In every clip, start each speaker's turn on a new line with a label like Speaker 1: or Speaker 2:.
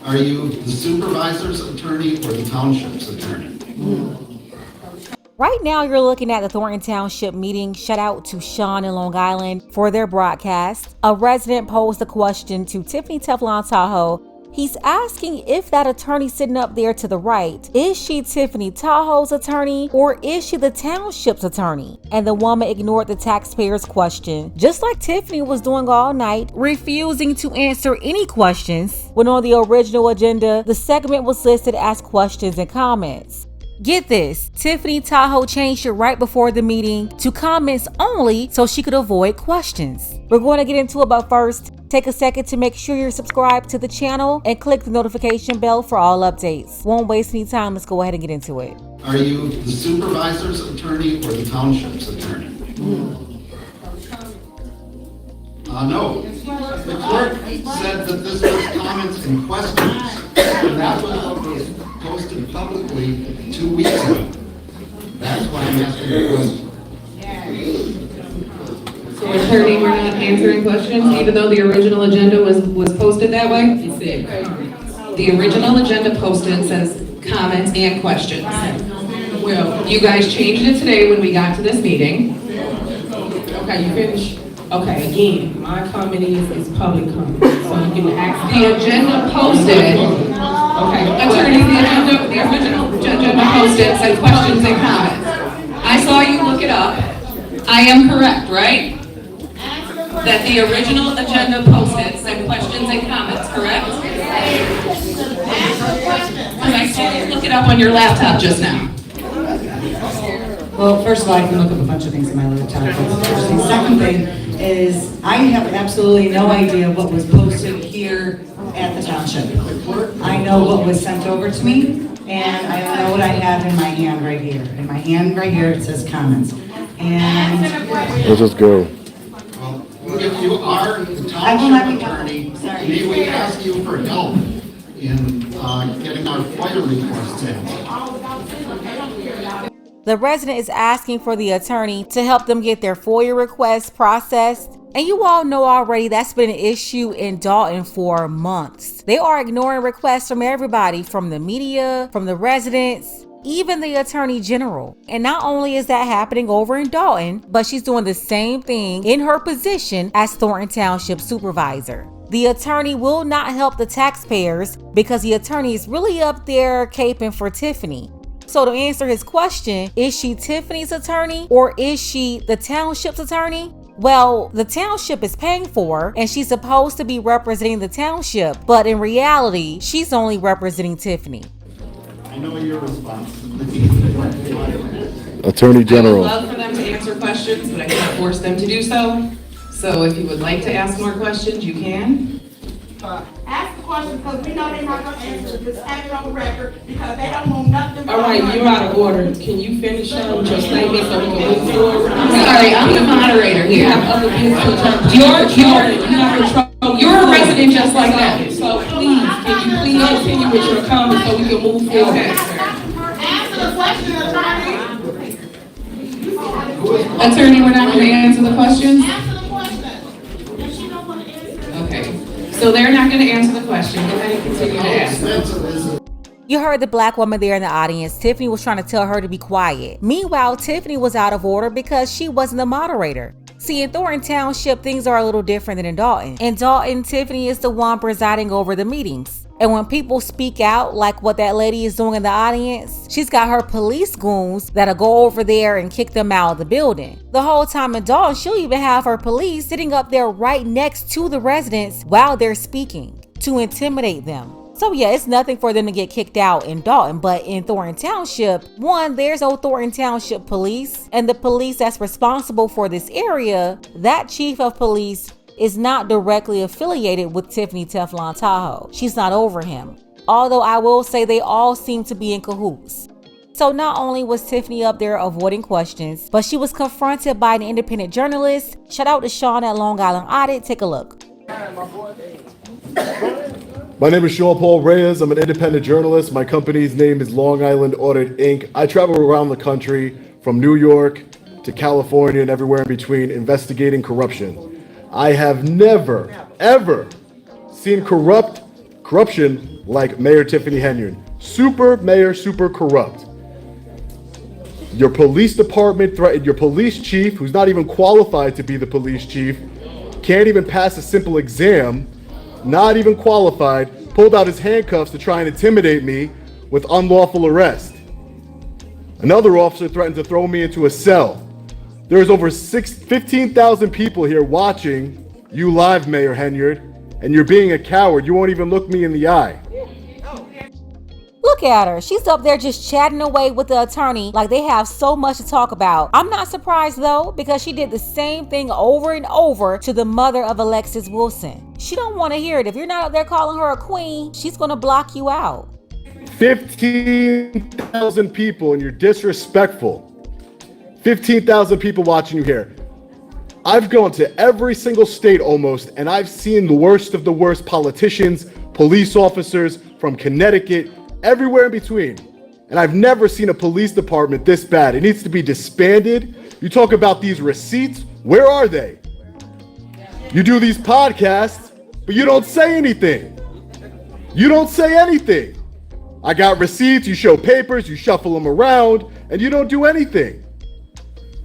Speaker 1: Are you the supervisor's attorney or the township's attorney?
Speaker 2: Right now, you're looking at the Thornton Township meeting. Shout out to Sean in Long Island for their broadcast. A resident posed a question to Tiffany Tahoe. He's asking if that attorney sitting up there to the right, is she Tiffany Tahoe's attorney or is she the township's attorney? And the woman ignored the taxpayer's question, just like Tiffany was doing all night, refusing to answer any questions. When on the original agenda, the segment was listed as questions and comments. Get this, Tiffany Tahoe changed it right before the meeting to comments only so she could avoid questions. We're going to get into it, but first, take a second to make sure you're subscribed to the channel and click the notification bell for all updates. Won't waste any time, let's go ahead and get into it.
Speaker 1: Are you the supervisor's attorney or the township's attorney? No. The clerk said that this was comments and questions, and that was what was posted publicly 2 weeks ago. That's why I'm asking the question.
Speaker 3: So attorney, we're not answering questions, even though the original agenda was posted that way? The original agenda posted says comments and questions. Well, you guys changed it today when we got to this meeting.
Speaker 4: Okay, you finished? Okay, again, my comment is public comment, so you can ask.
Speaker 3: The agenda posted,
Speaker 4: Okay.
Speaker 3: attorney, the original agenda posted said questions and comments. I saw you look it up. I am correct, right? That the original agenda posted said questions and comments, correct? Because I saw you look it up on your laptop just now.
Speaker 5: Well, first of all, I can look up a bunch of things in my laptop. The second thing is, I have absolutely no idea what was posted here at the township. I know what was sent over to me, and I know what I have in my hand right here. In my hand right here, it says comments. And
Speaker 6: Let's just go.
Speaker 1: Well, if you are the
Speaker 5: I will not be
Speaker 1: township attorney,
Speaker 5: sorry.
Speaker 1: may we ask you for help in getting our FOIA requests answered?
Speaker 2: The resident is asking for the attorney to help them get their FOIA requests processed. And you all know already that's been an issue in Dolton for months. They are ignoring requests from everybody, from the media, from the residents, even the attorney general. And not only is that happening over in Dolton, but she's doing the same thing in her position as Thornton Township supervisor. The attorney will not help the taxpayers because the attorney is really up there caping for Tiffany. So to answer his question, is she Tiffany's attorney or is she the township's attorney? Well, the township is paying for her and she's supposed to be representing the township, but in reality, she's only representing Tiffany.
Speaker 1: I know your response.
Speaker 6: Attorney
Speaker 3: I would
Speaker 6: General.
Speaker 3: love for them to answer questions, but I can't force them to do so. So if you would like to ask more questions, you can.
Speaker 7: Ask the question, because we know they're not gonna answer it, just have it on record, because they don't know nothing.
Speaker 4: All right, you're out of order. Can you finish your statement so we can move forward?
Speaker 3: I'm sorry, I'm the moderator
Speaker 4: We
Speaker 3: here.
Speaker 4: have other business to talk.
Speaker 3: You're a resident just like that.
Speaker 4: So please, can you please continue with your comments so we can move forward?
Speaker 3: Okay.
Speaker 7: Answer the question, attorney.
Speaker 3: Attorney, we're not going to answer the questions?
Speaker 7: Answer the question. If she don't wanna answer it.
Speaker 3: Okay. So they're not going to answer the question. Go ahead and continue to ask.
Speaker 2: You heard the black woman there in the audience. Tiffany was trying to tell her to be quiet. Meanwhile, Tiffany was out of order because she wasn't the moderator. See, in Thornton Township, things are a little different than in Dolton. In Dolton, Tiffany is the one presiding over the meetings. And when people speak out, like what that lady is doing in the audience, she's got her police goons that'll go over there and kick them out of the building. The whole time in Dolton, she'll even have her police sitting up there right next to the residents while they're speaking to intimidate them. So yeah, it's nothing for them to get kicked out in Dolton, but in Thornton Township, one, there's no Thornton Township police, and the police that's responsible for this area, that chief of police is not directly affiliated with Tiffany Tahoe. She's not over him. Although I will say they all seem to be in cahoots. So not only was Tiffany up there avoiding questions, but she was confronted by an independent journalist. Shout out to Sean at Long Island Audit. Take a look.
Speaker 6: My name is Sean Paul Reyes. I'm an independent journalist. My company's name is Long Island Audit, Inc. I travel around the country from New York to California and everywhere in between investigating corruption. I have never, ever seen corrupt Corruption like Mayor Tiffany Henyard. Super mayor, super corrupt. Your police department threatened your police chief, who's not even qualified to be the police chief, can't even pass a simple exam, not even qualified, pulled out his handcuffs to try and intimidate me with unlawful arrest. Another officer threatened to throw me into a cell. There's over 15,000 people here watching you live, Mayor Henyard, and you're being a coward. You won't even look me in the eye.
Speaker 2: Look at her. She's up there just chatting away with the attorney like they have so much to talk about. I'm not surprised though, because she did the same thing over and over to the mother of Alexis Wilson. She don't want to hear it. If you're not up there calling her a queen, she's going to block you out.
Speaker 6: 15,000 people and you're disrespectful. 15,000 people watching you here. I've gone to every single state almost, and I've seen the worst of the worst politicians, police officers from Connecticut, everywhere in between. And I've never seen a police department this bad. It needs to be disbanded. You talk about these receipts. Where are they? You do these podcasts, but you don't say anything. You don't say anything. I got receipts, you show papers, you shuffle them around, and you don't do anything.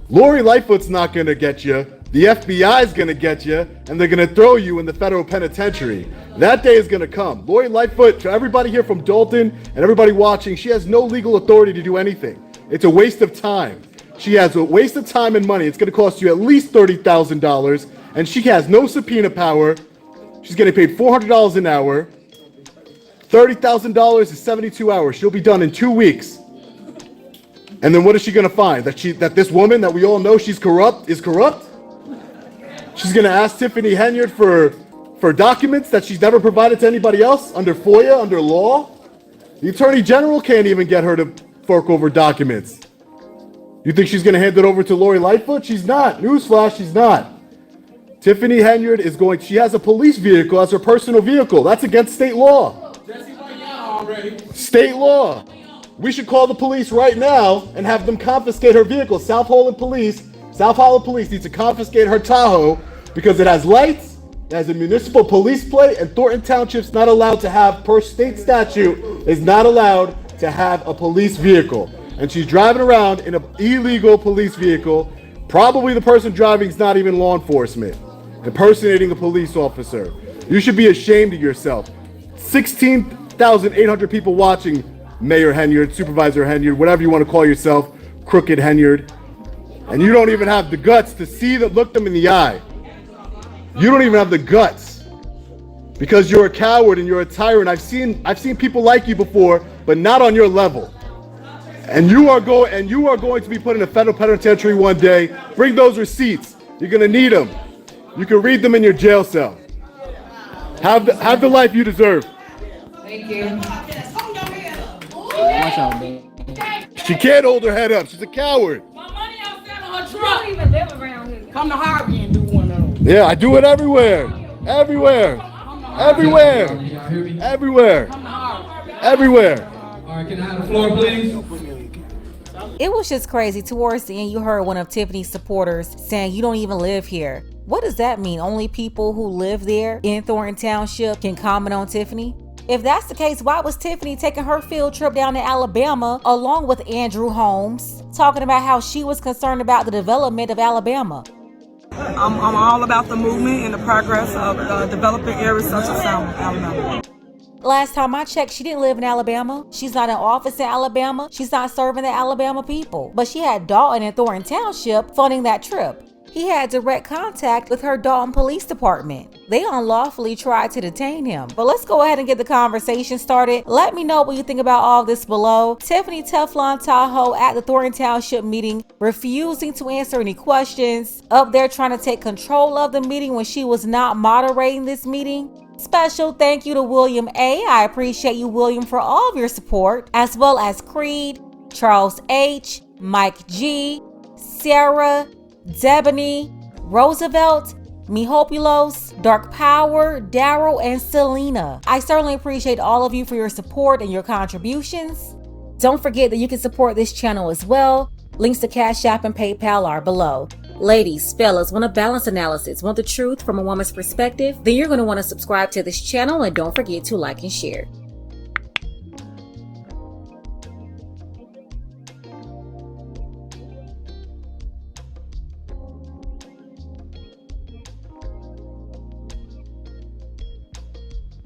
Speaker 6: Lori Lightfoot's not gonna get you. The FBI is gonna get you, and they're gonna throw you in the federal penitentiary. That day is gonna come. Lori Lightfoot, to everybody here from Dolton and everybody watching, she has no legal authority to do anything. It's a waste of time. She has a waste of time and money. It's gonna cost you at least $30,000, and she has no subpoena power. She's getting paid $400 an hour. $30,000 is 72 hours. She'll be done in 2 weeks. And then what is she gonna find? That this woman that we all know she's corrupt is corrupt? She's gonna ask Tiffany Henyard for documents that she's never provided to anybody else under FOIA, under law? The Attorney General can't even get her to fork over documents. You think she's gonna hand it over to Lori Lightfoot? She's not. Newsflash, she's not. Tiffany Henyard she has a police vehicle as her personal vehicle. That's against state law. State law. We should call the police right now and have them confiscate her vehicle. South Holland Police needs to confiscate her Tahoe because it has lights, it has a municipal police plate, and Thornton Township's not allowed to have, per state statute, is not allowed to have a police vehicle. And she's driving around in an illegal police vehicle. Probably the person driving is not even law enforcement, impersonating a police officer. You should be ashamed of yourself. 16,800 people watching, Mayor Henyard, Supervisor Henyard, whatever you want to call yourself, Crooked Henyard. And you don't even have the guts to see them, look them in the eye. You don't even have the guts because you're a coward and you're a tyrant. I've seen people like you before, but not on your level. And you are going to be put in a federal penitentiary one day. Bring those receipts. You're going to need them. You can read them in your jail cell. Have the life you deserve.
Speaker 3: Thank you.
Speaker 8: Watch out, man.
Speaker 6: She can't hold her head up. She's a coward.
Speaker 7: My money outside of her truck. You don't even live around here. Come to Harvey and do one of those.
Speaker 6: Yeah, I do it everywhere. Everywhere. Everywhere. Everywhere. Everywhere.
Speaker 8: All right, can I have the floor, please?
Speaker 2: It was just crazy. Towards the end, you heard one of Tiffany's supporters saying, "You don't even live here." What does that mean? Only people who live there in Thornton Township can comment on Tiffany? If that's the case, why was Tiffany taking her field trip down to Alabama along with Andrew Holmes, talking about how she was concerned about the development of Alabama?
Speaker 9: I'm all about the movement and the progress of developing areas such as Alabama.
Speaker 2: Last time I checked, she didn't live in Alabama. She's not in office in Alabama. She's not serving the Alabama people. But she had Dolton and Thornton Township funding that trip. He had direct contact with her Dolton Police Department. They unlawfully tried to detain him. But let's go ahead and get the conversation started. Let me know what you think about all this below. Tiffany Tahoe at the Thornton Township meeting, refusing to answer any questions. Up there trying to take control of the meeting when she was not moderating this meeting. Special thank you to William A. I appreciate you, William, for all of your support, as well as Creed, Charles H., Mike G., Sarah, Debony, Roosevelt, Mihopulos, Dark Power, Daryl, and Selena. I certainly appreciate all of you for your support and your contributions. Don't forget that you can support this channel as well. Links to Cash App and PayPal are below. Ladies, fellas, want a balanced analysis, want the truth from a woman's perspective? Then you're going to want to subscribe to this channel and don't forget to like and share.